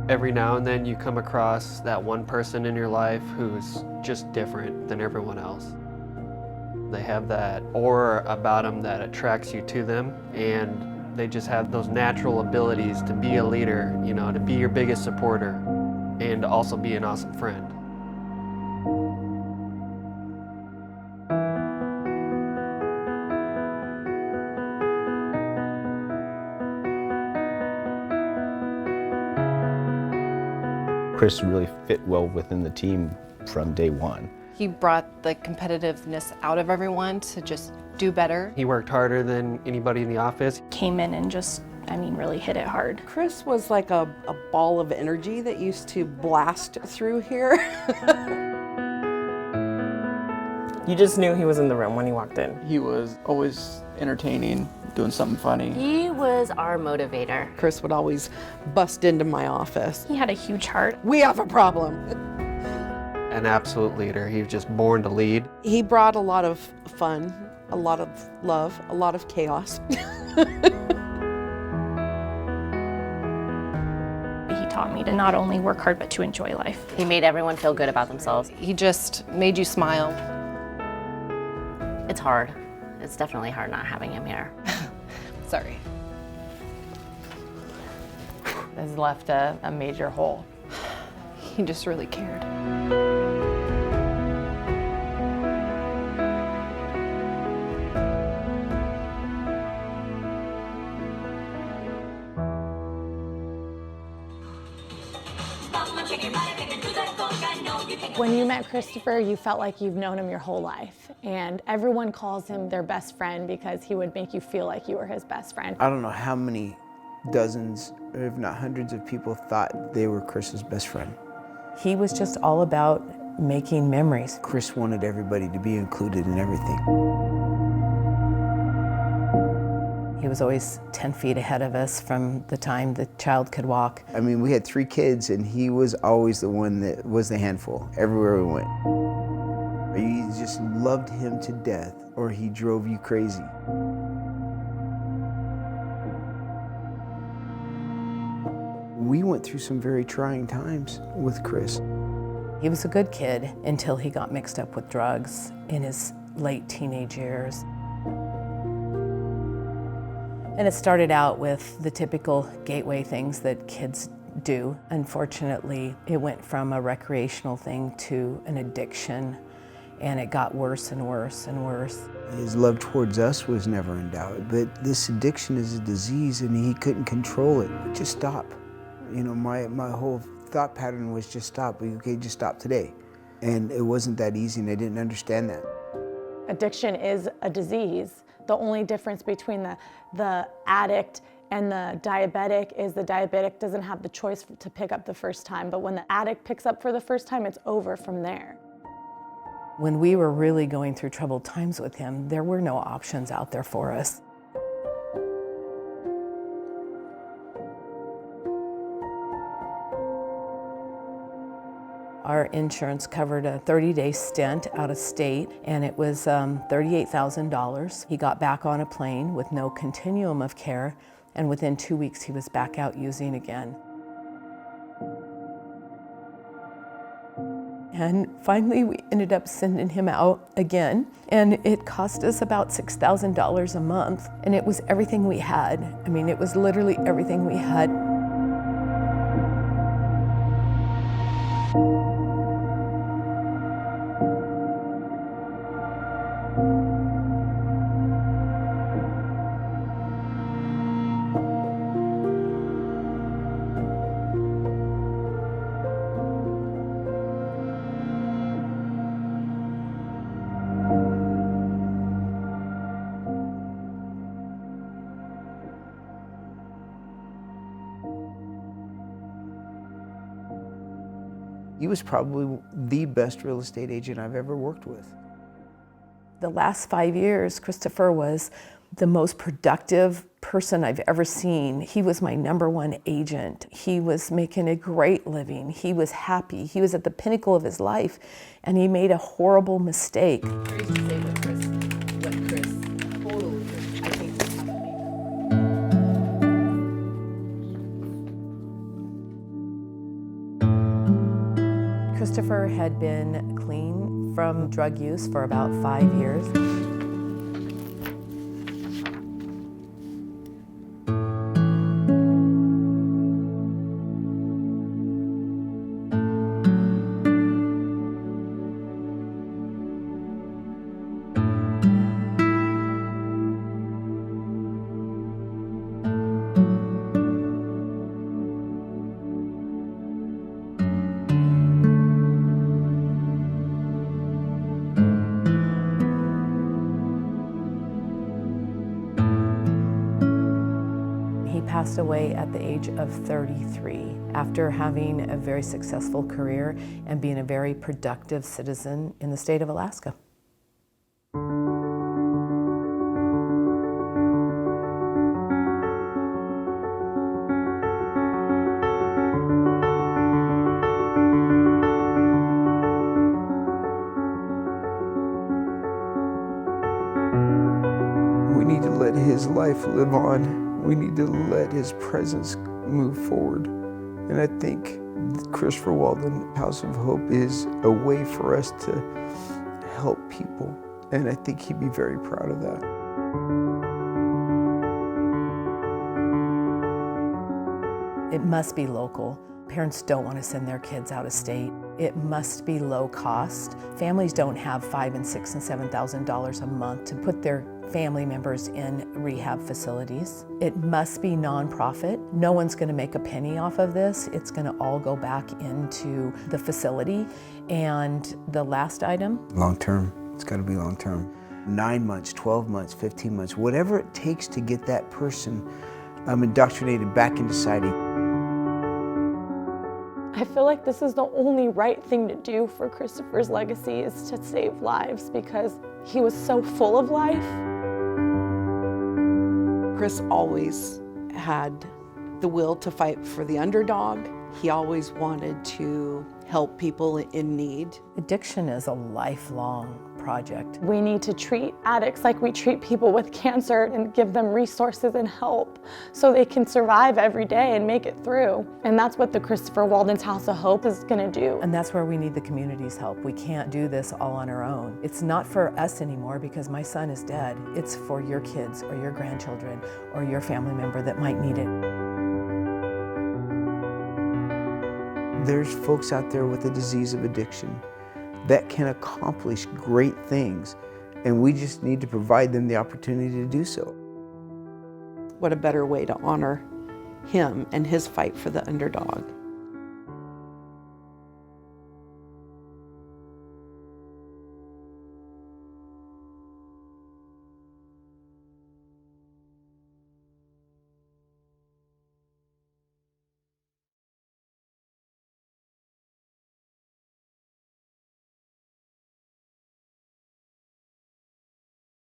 Every now and then you come across that one person in your life who's just different than everyone else. They have that aura about them that attracts you to them, and they just have those natural abilities to be a leader, you know, to be your biggest supporter, and to also be an awesome friend. Chris really fit well within the team from day one. He brought the competitiveness out of everyone to just do better. He worked harder than anybody in the office. Came in and just, really hit it hard. Chris was like a ball of energy that used to blast through here. You just knew he was in the room when he walked in. He was always entertaining, doing something funny. He was our motivator. Chris would always bust into my office. He had a huge heart. We have a problem. An absolute leader. He was just born to lead. He brought a lot of fun, a lot of love, a lot of chaos. He taught me to not only work hard, but to enjoy life. He made everyone feel good about themselves. He just made you smile. It's hard. It's definitely hard not having him here. Sorry. Has left a major hole. He just really cared. When you met Christopher, you felt like you've known him your whole life, and everyone calls him their best friend because he would make you feel like you were his best friend. I don't know how many dozens, or if not hundreds of people thought they were Chris's best friend. He was just all about making memories. Chris wanted everybody to be included in everything. He was always 10 feet ahead of us from the time the child could walk. I mean, we had 3 kids, and he was always the one that was the handful everywhere we went. You just loved him to death, or he drove you crazy. We went through some very trying times with Chris. He was a good kid until he got mixed up with drugs in his late teenage years. And it started out with the typical gateway things that kids do. Unfortunately, it went from a recreational thing to an addiction, and it got worse and worse and worse. His love towards us was never in doubt, but this addiction is a disease and he couldn't control it. Just stop. You know, my whole thought pattern was just stop. Okay, just stop today. And it wasn't that easy, and I didn't understand that. Addiction is a disease. The only difference between the addict and the diabetic is the diabetic doesn't have the choice to pick up the first time, but when the addict picks up for the first time, it's over from there. When we were really going through troubled times with him, there were no options out there for us. Our insurance covered a 30-day stint out of state, and it was $38,000. He got back on a plane with no continuum of care, and within 2 weeks he was back out using again. And finally we ended up sending him out again, and it cost us about $6,000 a month, and it was everything we had. I mean, it was literally everything we had. He was probably the best real estate agent I've ever worked with. The last 5 years, Christopher was the most productive person I've ever seen. He was my #1 agent. He was making a great living. He was happy. He was at the pinnacle of his life, and he made a horrible mistake. Christopher had been clean from drug use for about 5 years. He passed away at the age of 33 after having a very successful career and being a very productive citizen in the state of Alaska. We need to let his life live on. We need to let his presence move forward. And I think Christopher Walden House of Hope is a way for us to help people. And I think he'd be very proud of that. It must be local. Parents don't want to send their kids out of state. It must be low cost. Families don't have $5,000 and $6,000 and $7,000 a month to put their family members in rehab facilities. It must be nonprofit. No one's going to make a penny off of this. It's going to all go back into the facility. And the last item? Long term. It's got to be long term. 9 months, 12 months, 15 months, whatever it takes to get that person indoctrinated back into society. I feel like this is the only right thing to do for Christopher's legacy, is to save lives, because he was so full of life. Chris always had the will to fight for the underdog. He always wanted to help people in need. Addiction is a lifelong project. We need to treat addicts like we treat people with cancer and give them resources and help so they can survive every day and make it through. And that's what the Christopher Walden's House of Hope is going to do. And that's where we need the community's help. We can't do this all on our own. It's not for us anymore because my son is dead. It's for your kids or your grandchildren or your family member that might need it. There's folks out there with the disease of addiction that can accomplish great things, and we just need to provide them the opportunity to do so. What a better way to honor him and his fight for the underdog.